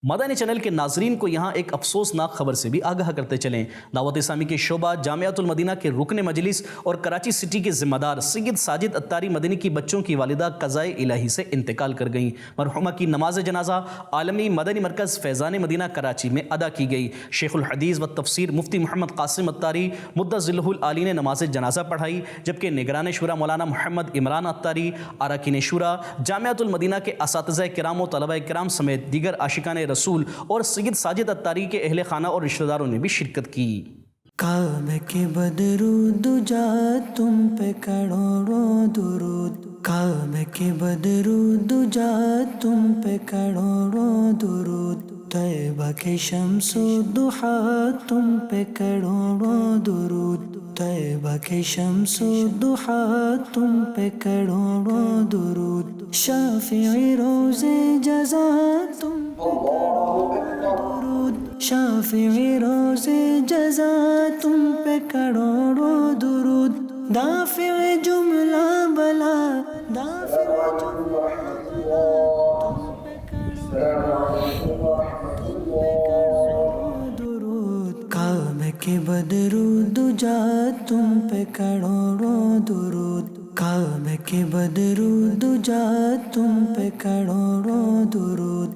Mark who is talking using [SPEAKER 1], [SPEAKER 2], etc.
[SPEAKER 1] مدنی channel کے ناظرین کو یہاں ایک افسوسناک خبر سے بھی آگاہ کرتے چلیں۔ دعوت اسلامی کے شعبہ جامعۃ المدینہ کے رکن مجلس اور کراچی سٹی کے ذمہ دار سید ساجد اتاری مدنی کی بچوں کی والدہ قضائے الہی سے انتقال کر گئیں۔ مرحومہ کی نماز جنازہ عالمی مدنی مرکز فیضان مدینہ کراچی میں ادا کی گئی۔ شیخ الحدیث و تفسیر مفتی محمد قاسم اتاری مدۃ ظلہ العالی نے نماز جنازہ پڑھائی، جبکہ نگران شورا مولانا محمد عمران اتاری، اراکین شورا، جامعۃ المدینہ کے اساتذہ کرام و طلبہ کرام سمیت دیگر عاشقان رسول اور سید ساجد اتاری کے اہل خانہ اور رشتہ داروں نے بھی شرکت کی۔
[SPEAKER 2] کعب کے بدرو دجا تم پہ کروڑوں درود، کعب کے بدرو دجا تم پہ کروڑوں درود، طیبہ کے شمس و ضحیٰ تم پہ کروڑوں درود، طیبہ کے شمس و ضحیٰ تم پہ کروڑوں درود، شافعی روز جزا تم پہ کروڑوں درود، شافعی روز جزا تم پہ کروڑوں درود، دافع جملہ بلا، دافع جملہ بلا تم پہ کروڑوں درود، کعب کے بدرو دجا تم پہ کروڑوں درود، کعب کے بدرو دجا تم پہ کروڑوں درود،